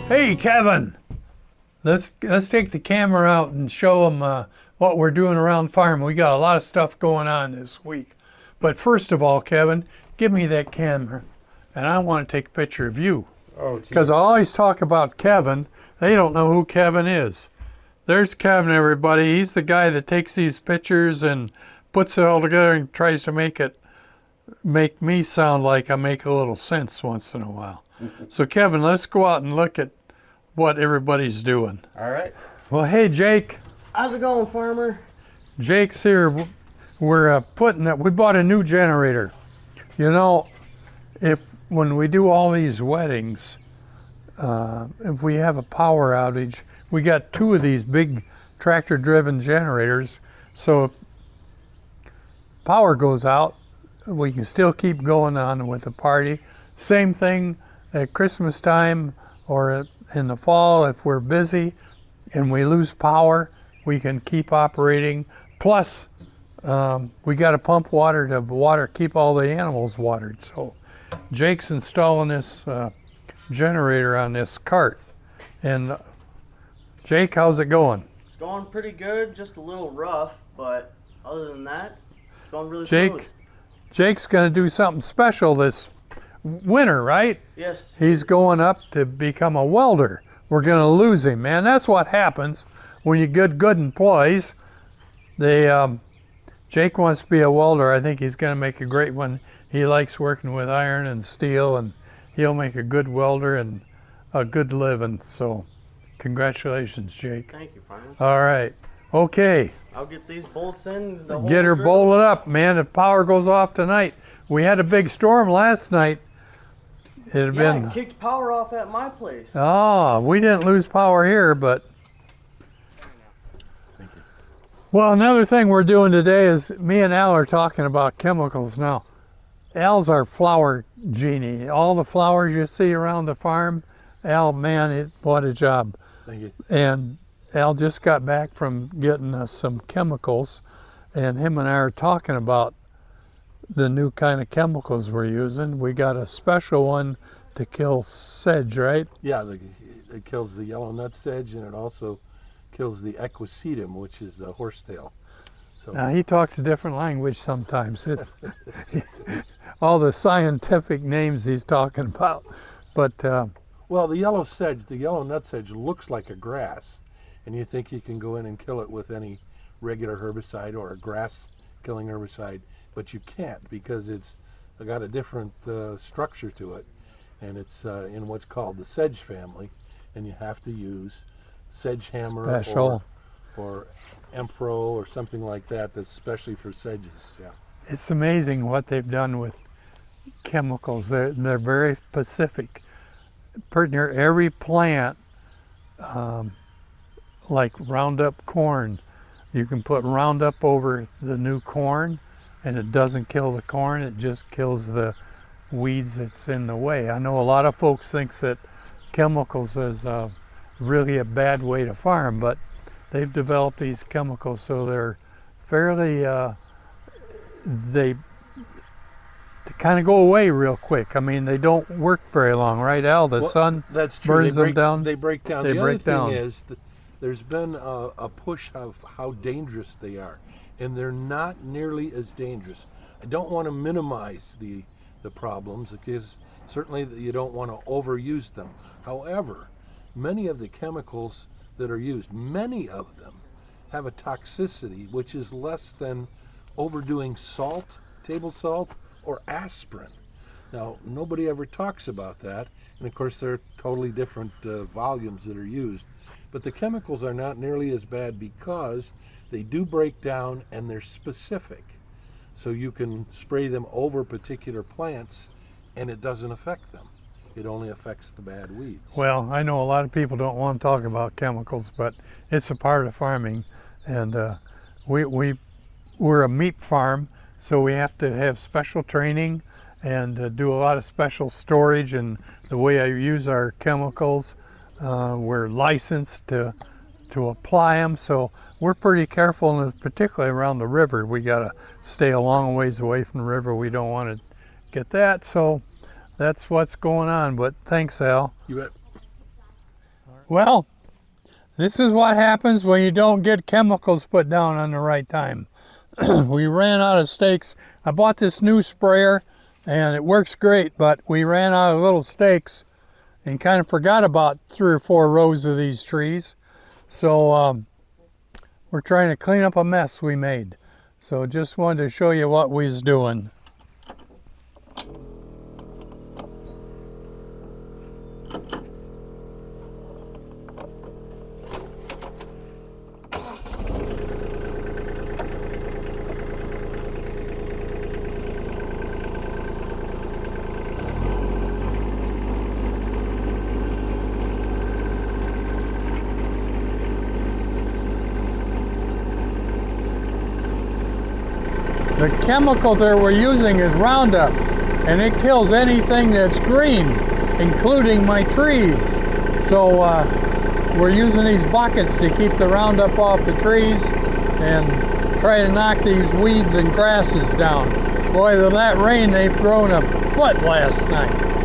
Hey, Kevin, let's take the camera out and show them what we're doing around farm. We got a lot of stuff going on this week. But first of all, Kevin, give me that camera, and I want to take a picture of you. Oh, Because I always talk about Kevin. They don't know who Kevin is. There's Kevin, everybody. He's the guy that takes these pictures and puts it all together and tries to make me sound like I make a little sense once in a while. So, Kevin, let's go out and look at what everybody's doing. all right. Well, hey, Jake. How's it going, farmer? Jake's here. We're we bought a new generator. You know, when we do all these weddings, if we have a power outage, we got two of these big tractor-driven generators. So if power goes out, we can still keep going on with the party. Same thing at Christmas time or in the fall. If we're busy and we lose power, we can keep operating. Plus, we got to pump water to keep all the animals watered. So Jake's installing this generator on this cart. And Jake, how's it going? It's going pretty good, just a little rough, but other than that, it's going really smooth. Jake's going to do something special this winter, right? Yes. He's going up to become a welder. We're going to lose him, man. That's what happens when you get good employees. Jake wants to be a welder. I think he's going to make a great one. He likes working with iron and steel, and he'll make a good welder and a good living. So congratulations, Jake. Thank you, farmer. All right. Okay. I'll get these bolts in. Get her bolted up, man. If power goes off tonight. We had a big storm last night. It kicked power off at my place. We didn't lose power here, but. Well, another thing we're doing today is me and Al are talking about chemicals now. Al's our flower genie. All the flowers you see around the farm, Al, man, what a job. Thank you. And Al just got back from getting us some chemicals, and him and I are talking about the new kind of chemicals we're using. We got a special one to kill sedge, right? Yeah, it kills the yellow nut sedge, and it also kills the equisetum, which is the horsetail. So Now, he talks a different language sometimes. It's all the scientific names he's talking about. But well, the yellow nut sedge looks like a grass, and you think you can go in and kill it with any regular herbicide or a grass killing herbicide, but you can't because it's got a different structure to it, and it's in what's called the sedge family, and you have to use sedge hammer or Empro or something like that that's specially for sedges. Yeah, it's amazing what they've done with chemicals. They're very specific. Pretty near every plant, like Roundup corn, you can put Roundup over the new corn, and it doesn't kill the corn. It just kills the weeds that's in the way. I know a lot of folks think that chemicals is really a bad way to farm, but they've developed these chemicals so they're fairly they kind of go away real quick. I mean, they don't work very long, right, Al? The sun that's true. burns them down. They break down. They the break other down. thing is that there's been a push of how dangerous they are, and they're not nearly as dangerous. I don't want to minimize the problems because certainly you don't want to overuse them. However, many of the chemicals that are used, many of them have a toxicity which is less than overdoing salt, table salt, or aspirin. Now, nobody ever talks about that, and of course there are totally different volumes that are used, but the chemicals are not nearly as bad because they do break down and they're specific. So you can spray them over particular plants and it doesn't affect them. It only affects the bad weeds. Well, I know a lot of people don't want to talk about chemicals, but it's a part of farming, and we're a meat farm, so we have to have special training and do a lot of special storage and the way I use our chemicals. We're licensed to apply them, so we're pretty careful, and particularly around the river. We got to stay a long ways away from the river. We don't want to get that, so that's what's going on. But thanks, Al. You bet. Well, this is what happens when you don't get chemicals put down on the right time. We ran out of stakes. I bought this new sprayer and it works great, but we ran out of little stakes and kind of forgot about 3 or 4 rows of these trees. So we're trying to clean up a mess we made. So just wanted to show you what we was doing. The chemical that we're using is Roundup, and it kills anything that's green, including my trees. So we're using these buckets to keep the Roundup off the trees and try to knock these weeds and grasses down. Boy, with that rain, they've grown a foot last night.